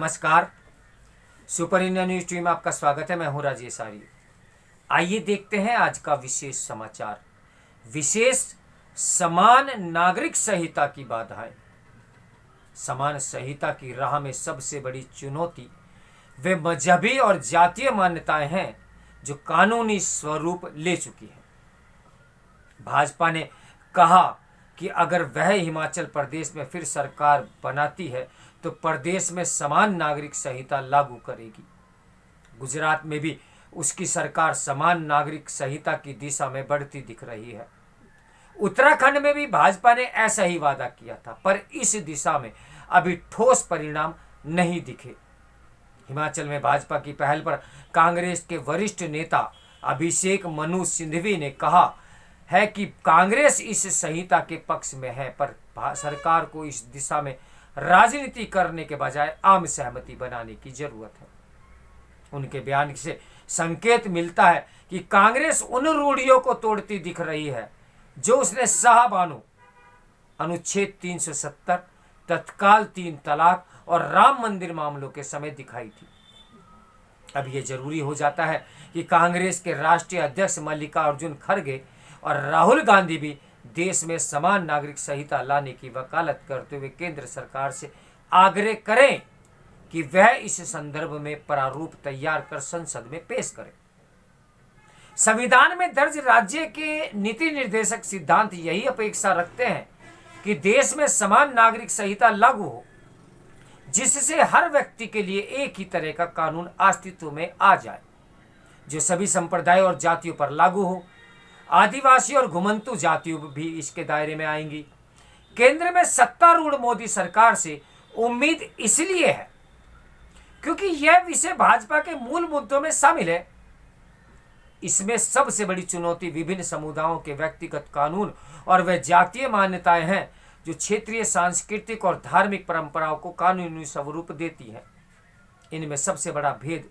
नमस्कार। Super India news team में आपका स्वागत है। मैं हूं राजेश आर्य। आइए देखते हैं आज का विशेष समाचार। विशेष समान नागरिक संहिता की बाधाएं। समान संहिता की राह में सबसे बड़ी चुनौती वे मजहबी और जातीय मान्यताएं हैं जो कानूनी स्वरूप ले चुकी हैं। भाजपा ने कहा कि अगर वह हिमाचल प्रदेश में फिर सरकार बनाती है तो प्रदेश में समान नागरिक संहिता लागू करेगी। गुजरात में भी उसकी सरकार समान नागरिक संहिता की दिशा में बढ़ती दिख रही है। उत्तराखंड में भी भाजपा ने ऐसा ही वादा किया था, पर इस दिशा में अभी ठोस परिणाम नहीं दिखे। हिमाचल में भाजपा की पहल पर कांग्रेस के वरिष्ठ नेता अभिषेक मनु सिंघवी ने कहा है कि कांग्रेस इस संहिता के पक्ष में है, पर सरकार को इस दिशा में राजनीति करने के बजाय आम सहमति बनाने की जरूरत है। उनके बयान से संकेत मिलता है कि कांग्रेस उन रूढ़ियों को तोड़ती दिख रही है जो उसने शाहबानो, अनुच्छेद 370, तत्काल 3 तलाक और राम मंदिर मामलों के समय दिखाई थी। अब यह जरूरी हो जाता है कि कांग्रेस के राष्ट्रीय अध्यक्ष मल्लिकार्जुन खड़गे और राहुल गांधी भी देश में समान नागरिक संहिता लाने की वकालत करते हुए केंद्र सरकार से आग्रह करें कि वह इस संदर्भ में प्रारूप तैयार कर संसद में पेश करे। संविधान में दर्ज राज्य के नीति निर्देशक सिद्धांत यही अपेक्षा रखते हैं कि देश में समान नागरिक संहिता लागू हो, जिससे हर व्यक्ति के लिए एक ही तरह का कानून अस्तित्व में आ जाए जो सभी संप्रदायों और जातियों पर लागू हो। आदिवासी और घुमंतु जातियों भी इसके दायरे में आएंगी। केंद्र में सत्तारूढ़ मोदी सरकार से उम्मीद इसलिए है क्योंकि यह विषय भाजपा के मूल मुद्दों में शामिल है। इसमें सबसे बड़ी चुनौती विभिन्न समुदायों के व्यक्तिगत कानून और वे जातीय मान्यताएं हैं जो क्षेत्रीय सांस्कृतिक और धार्मिक परंपराओं को कानूनी स्वरूप देती हैं। इनमें सबसे बड़ा भेद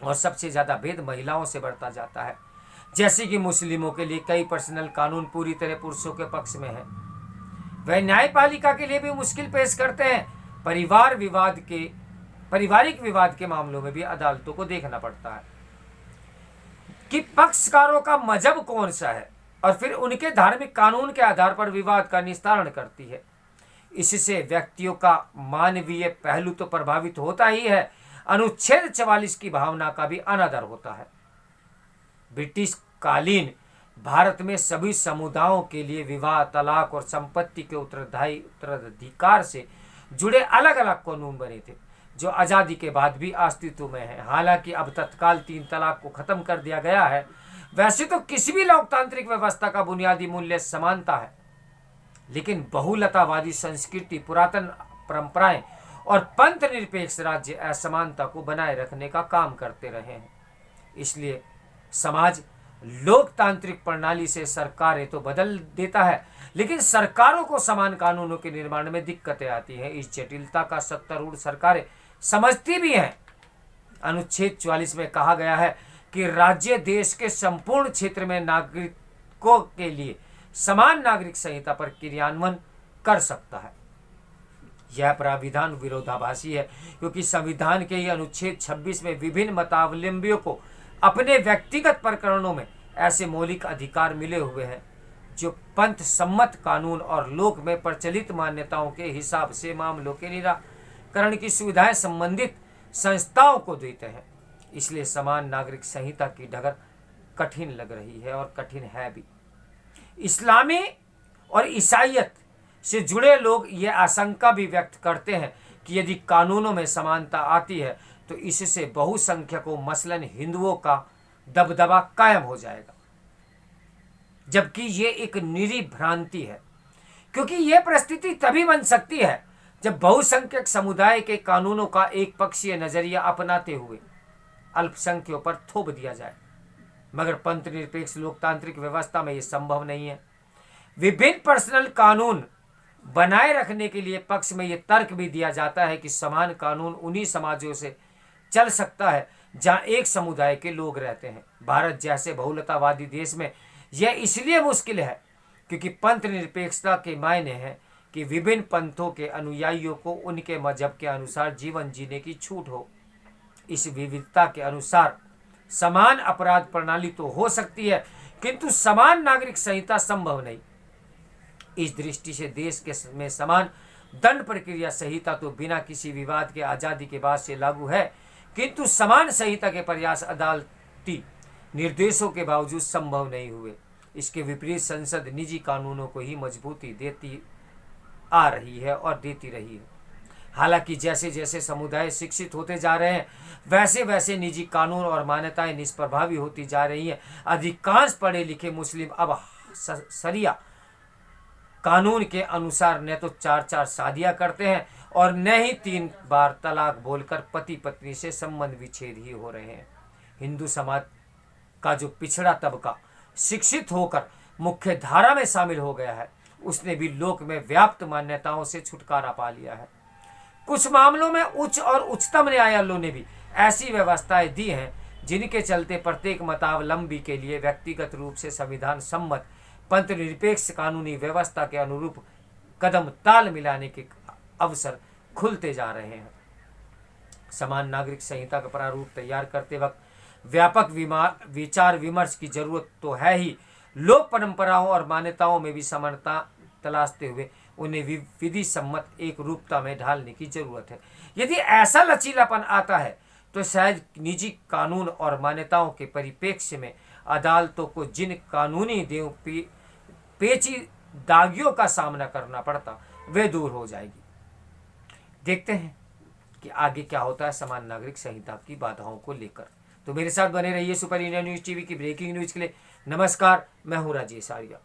और सबसे ज्यादा भेद महिलाओं से बढ़ता जाता है। जैसे कि मुस्लिमों के लिए कई पर्सनल कानून पूरी तरह पुरुषों के पक्ष में है। वह न्यायपालिका के लिए भी मुश्किल पेश करते हैं। पारिवारिक विवाद के मामलों में भी अदालतों को देखना पड़ता है कि पक्षकारों का मजहब कौन सा है और फिर उनके धार्मिक कानून के आधार पर विवाद का निस्तारण करती है। इससे व्यक्तियों का मानवीय पहलू तो प्रभावित होता ही है, अनुच्छेद 44 की भावना का भी अनादर होता है। ब्रिटिश कालीन भारत में सभी समुदायों के लिए विवाह, तलाक और संपत्ति के उत्तराधिकार से जुड़े अलग अलग कानून बने थे जो आज़ादी के बाद भी अस्तित्व में हैं। हालांकि अब तत्काल 3 तलाक को खत्म कर दिया गया है। वैसे तो किसी भी लोकतांत्रिक व्यवस्था का बुनियादी मूल्य समानता है, लेकिन बहुलतावादी संस्कृति, पुरातन परंपराएं और पंथ निरपेक्ष राज्य असमानता को बनाए रखने का काम करते रहे हैं। इसलिए समाज लोकतांत्रिक प्रणाली से सरकारें तो बदल देता है, लेकिन सरकारों को समान कानूनों के निर्माण में दिक्कतें आती हैं। इस जटिलता का सत्तारूढ़ सरकारें समझती भी हैं। अनुच्छेद 44 में कहा गया है कि राज्य देश के संपूर्ण क्षेत्र में नागरिकों के लिए समान नागरिक संहिता पर क्रियान्वयन कर सकता है। यह प्राविधान विरोधाभासी है क्योंकि संविधान के ही अनुच्छेद 26 में विभिन्न मतावलंबियों को अपने व्यक्तिगत प्रकरणों में ऐसे मौलिक अधिकार मिले हुए हैं जो पंथ सम्मत कानून और लोक में प्रचलित मान्यताओं के हिसाब से मामलों के निराकरण की सुविधाएं संबंधित संस्थाओं को देते हैं। इसलिए समान नागरिक संहिता की डगर कठिन लग रही है और कठिन है भी। इस्लामी और ईसाईयत से जुड़े लोग यह आशंका भी व्यक्त करते हैं कि यदि कानूनों में समानता आती है तो इससे बहुसंख्यकों मसलन हिंदुओं का दबदबा कायम हो जाएगा, जबकि ये एक निरी भ्रांति है क्योंकि यह परिस्थिति तभी बन सकती है जब बहुसंख्यक समुदाय के कानूनों का एक पक्षीय नजरिया अपनाते हुए अल्पसंख्यकों पर थोप दिया जाए, मगर पंथ निरपेक्ष लोकतांत्रिक व्यवस्था में यह संभव नहीं है। विभिन्न पर्सनल कानून बनाए रखने के लिए पक्ष में यह तर्क भी दिया जाता है कि समान कानून उन्हीं समाजों से चल सकता है जहां एक समुदाय के लोग रहते हैं। भारत जैसे बहुलतावादी देश में यह इसलिए मुश्किल है क्योंकि पंथ निरपेक्षता के मायने हैं कि विभिन्न पंथों के अनुयायियों को उनके मजहब के अनुसार जीवन जीने की छूट हो। इस विविधता के अनुसार समान अपराध प्रणाली तो हो सकती है, किंतु समान नागरिक संहिता संभव नहीं। इस दृष्टि से देश के में समान दंड प्रक्रिया संहिता तो बिना किसी विवाद के आजादी के बाद से लागू है, किंतु समान संहिता के प्रयास अदालती निर्देशों के बावजूद संभव नहीं हुए। इसके विपरीत संसद निजी कानूनों को ही मजबूती देती आ रही है और देती रही है। हालांकि जैसे जैसे समुदाय शिक्षित होते जा रहे हैं, वैसे वैसे निजी कानून और मान्यताएं निष्प्रभावी होती जा रही हैं। अधिकांश पढ़े लिखे मुस्लिम अब शरिया कानून के अनुसार न तो 4-4 शादियां करते हैं और न ही 3 बार तलाक बोलकर पति पत्नी से संबंध विच्छेद ही हो रहे हैं। हिंदू समाज का जो पिछड़ा तबका शिक्षित होकर मुख्य धारा में शामिल हो गया है, उसने भी लोक में व्याप्त मान्यताओं से छुटकारा पा लिया है। कुछ मामलों में उच्च और उच्चतम न्यायालयों ने भी ऐसी व्यवस्थाएं दी हैं जिनके चलते प्रत्येक मतावलंबी के लिए व्यक्तिगत रूप से संविधान सम्मत पंथ निरपेक्ष कानूनी व्यवस्था के अनुरूप कदम ताल मिलाने के अवसर खुलते जा रहे हैं। समान नागरिक संहिता का प्रारूप तैयार करते वक्त व्यापक विचार विमर्श की जरूरत तो है ही, लोक परंपराओं और मान्यताओं में भी समानता तलाशते हुए उन्हें विधि सम्मत एक रूपता में ढालने की जरूरत है। यदि ऐसा लचीलापन आता है तो शायद निजी कानून और मान्यताओं के परिप्रेक्ष्य में अदालतों को जिन कानूनी देव पेचीदगियों का सामना करना पड़ता वे दूर हो जाएगी। देखते हैं कि आगे क्या होता है समान नागरिक संहिता की बाधाओं को लेकर। तो मेरे साथ बने रहिए सुपर इंडिया न्यूज टीवी की ब्रेकिंग न्यूज के लिए। नमस्कार, मैं हूं राजेश आर्या।